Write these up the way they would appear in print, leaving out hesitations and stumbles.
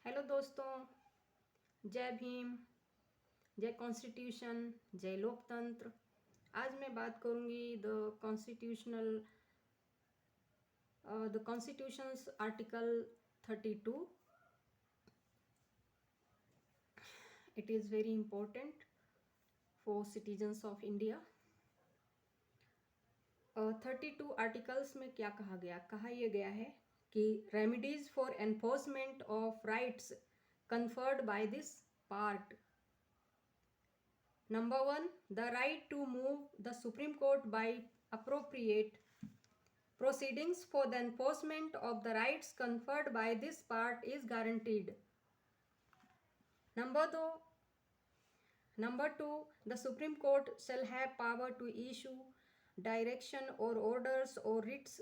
Hello दोस्तों, जय भीम, जय कॉन्स्टिट्यूशन, जय लोकतंत्र। आज मैं बात करूंगी the constitutions article 32। It is very important for citizens of India. 32 articles में क्या कहा यह गया है कि remedies for enforcement of rights conferred by this part. Number 1, the right to move the Supreme Court by appropriate proceedings for the enforcement of the rights conferred by this part is guaranteed. Number 2, the Supreme Court shall have power to issue direction or orders or writs,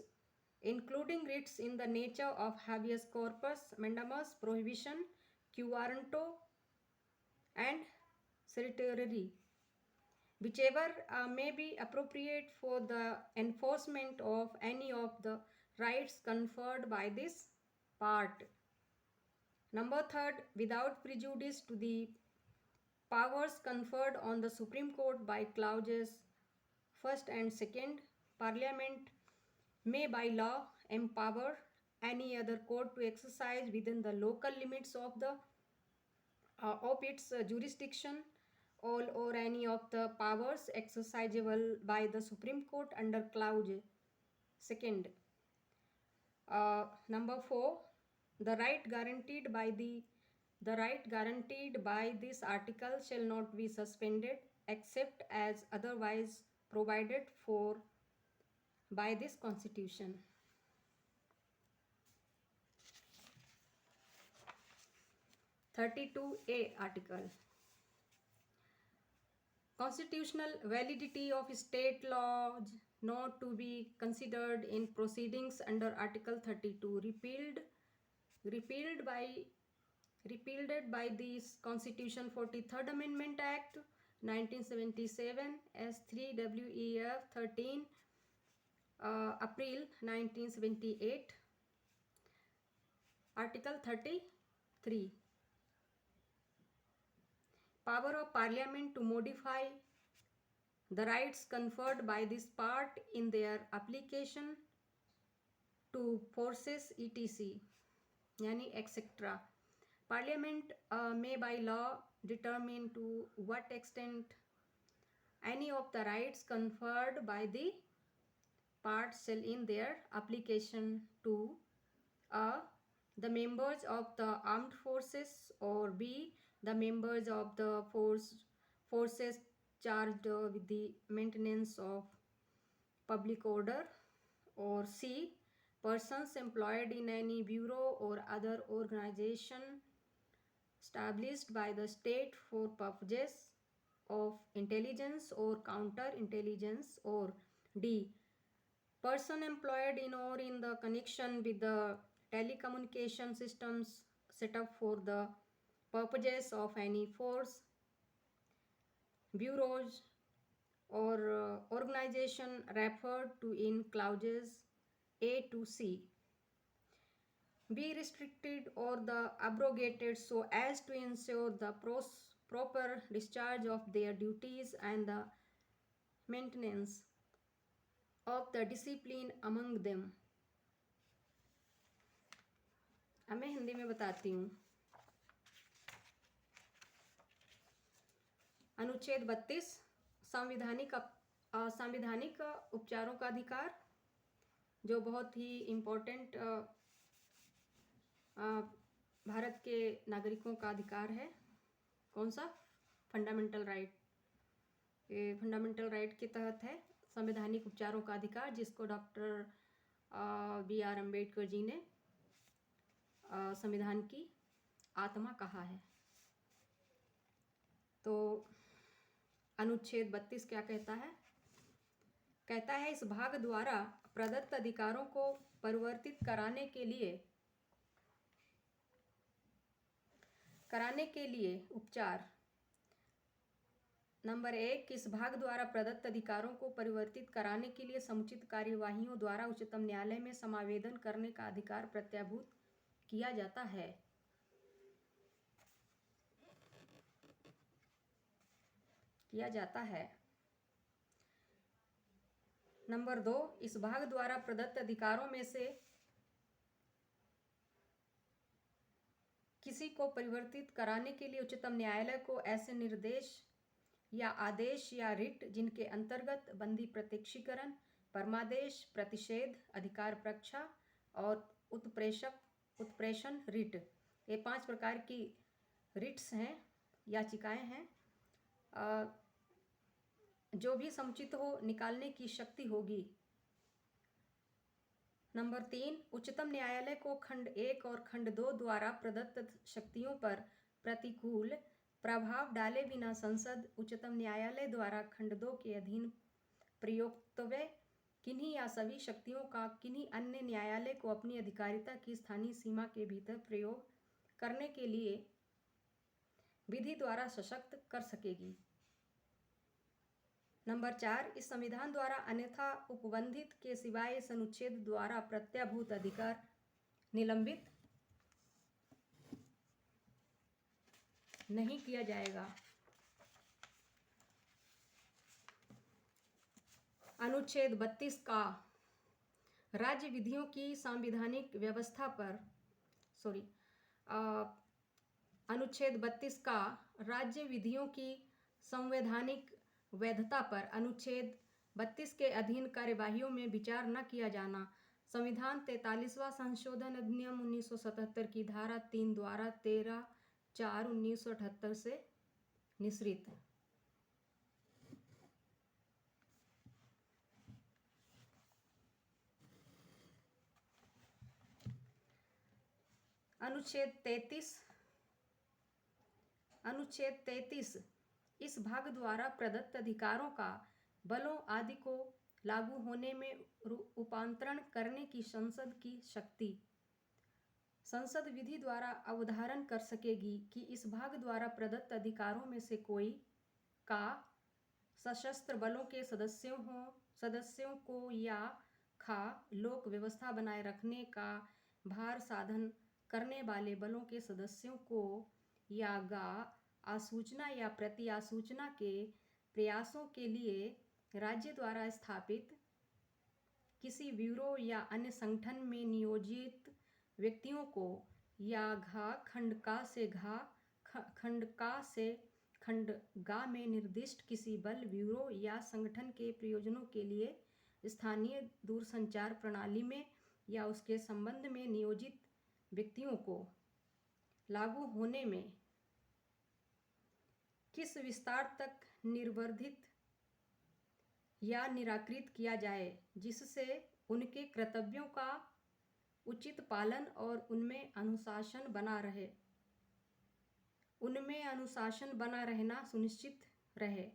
including writs in the nature of habeas corpus, mandamus, prohibition, quo warranto, and certiorari, whichever may be appropriate for the enforcement of any of the rights conferred by this part. Number 3, without prejudice to the powers conferred on the Supreme Court by clauses 1st and 2nd, Parliament may by law empower any other court to exercise within the local limits of its jurisdiction all or any of the powers exercisable by the Supreme Court under clause 2nd. Number 4, the right guaranteed by this article shall not be suspended except as otherwise provided for by this Constitution. (32A) article. Constitutional validity of state laws not to be considered in proceedings under Article 32 repealed by this Constitution 43rd Amendment Act 1977 as 3 WEF 13 April 1978. Article 33, power of Parliament to modify the rights conferred by this part in their application to forces etc. यानी etc. Parliament may by law determine to what extent any of the rights conferred by the part shall in their application to the members of the armed forces, or b the members of the forces charged with the maintenance of public order, or c persons employed in any bureau or other organization established by the state for purposes of intelligence or counter-intelligence, or d person employed in or in the connection with the telecommunication systems set up for the purposes of any force, bureaus, or organization referred to in clauses A to C be restricted or the abrogated so as to ensure the proper discharge of their duties and the maintenance of the discipline among them. अब मैं हिंदी में बताती हूँ। अनुच्छेद 32 संवैधानिक उपचारों का अधिकार, जो बहुत ही इम्पोर्टेंट भारत के नागरिकों का अधिकार है। कौन सा? Fundamental right. ये फंडामेंटल राइट के तहत है संवैधानिक उपचारों का अधिकार, जिसको डॉक्टर BR अम्बेडकर जी ने संविधान की आत्मा कहा है। तो अनुच्छेद 32 क्या कहता है? कहता है इस भाग द्वारा प्रदत्त अधिकारों को परिवर्तित कराने के लिए उपचार। नंबर 1, इस भाग द्वारा प्रदत्त अधिकारों को परिवर्तित कराने के लिए समुचित कार्यवाहियों द्वारा उच्चतम न्यायालय में समावेदन करने का अधिकार प्रत्याभूत किया जाता है। किया जाता है। नंबर 2, इस भाग द्वारा प्रदत्त अधिकारों में से किसी को परिवर्तित कराने के लिए उच्चतम न्यायालय को ऐसे निर्देश या आदेश या रिट जिनके अंतर्गत बंदी प्रत्यक्षीकरण, परमादेश, प्रतिषेध, अधिकार परीक्षा और उत्प्रेषण रिट, ये 5 प्रकार की रिट्स हैं, याचिकाएं हैं, जो भी समुचित हो निकालने की शक्ति होगी। नंबर 3, उच्चतम न्यायालय को खंड 1 और खंड 2 द्वारा प्रदत्त शक्तियों पर प्रतिकूल प्रभाव डाले बिना संसद उच्चतम न्यायालय द्वारा खंड 2 के अधीन प्रयोक्तव्य किन्हीं या सभी शक्तियों का किन्हीं अन्य न्यायालय को अपनी अधिकारिता की स्थानीय सीमा के भीतर प्रयोग करने के लिए विधि द्वारा सशक्त कर सकेगी। नंबर 4, इस संविधान द्वारा अन्यथा उपबंधित के सिवाय इस अनुच्छेद द्वारा प्रत्याभूत अधिकार निलंबित नहीं किया जाएगा। अनुच्छेद 32 का राज्य विधियों की संवैधानिक व्यवस्था पर अनुच्छेद 32 का राज्य विधियों की संवैधानिक वैधता पर अनुच्छेद 32 के अधीन कार्यवाहियों में विचार न किया जाना संविधान 43वां संशोधन अधिनियम 1977 की धारा 3 द्वारा 13/4/1978 से निश्चित। अनुच्छेद 33 इस भाग द्वारा प्रदत्त अधिकारों का बलों आदि को लागू होने में रूपांतरण करने की संसद की शक्ति। संसद विधि द्वारा अवधारण कर सकेगी कि इस भाग द्वारा प्रदत्त अधिकारों में से कोई का सशस्त्र बलों के सदस्यों को या खा लोक व्यवस्था बनाए रखने का भार साधन करने वाले बलों के सदस्यों को या गा आसूचना या प्रति आसूचना के प्रयासों के लिए राज्य द्वारा स्थापित किसी ब्यूरो या अन्य संगठन में नियोजित व्यक्तियों को या घा खंड गा में निर्दिष्ट किसी बल, ब्यूरो या संगठन के प्रयोजनों के लिए स्थानीय दूरसंचार प्रणाली में या उसके संबंध में नियोजित व्यक्तियों को लागू होने में किस विस्तार तक निर्वर्धित या निराकृत किया जाए जिससे उनके कर्तव्यों का उचित पालन और उनमें अनुशासन बना रहना सुनिश्चित रहे।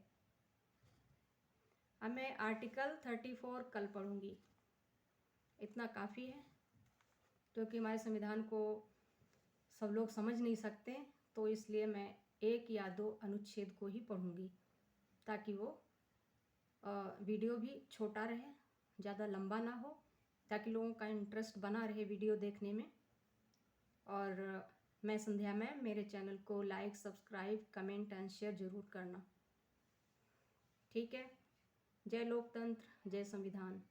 अब मैं आर्टिकल 34 कल पढ़ूंगी। इतना काफ़ी है क्योंकि हमारे संविधान को सब लोग समझ नहीं सकते, तो इसलिए मैं 1 या 2 अनुच्छेद को ही पढ़ूंगी ताकि वो वीडियो भी छोटा रहे, ज़्यादा लंबा ना हो, ताकि लोगों का इंटरेस्ट बना रहे वीडियो देखने में। और मैं संध्या मैम, मेरे चैनल को like, subscribe, comment and share ज़रूर करना। ठीक है। जय लोकतंत्र, जय संविधान।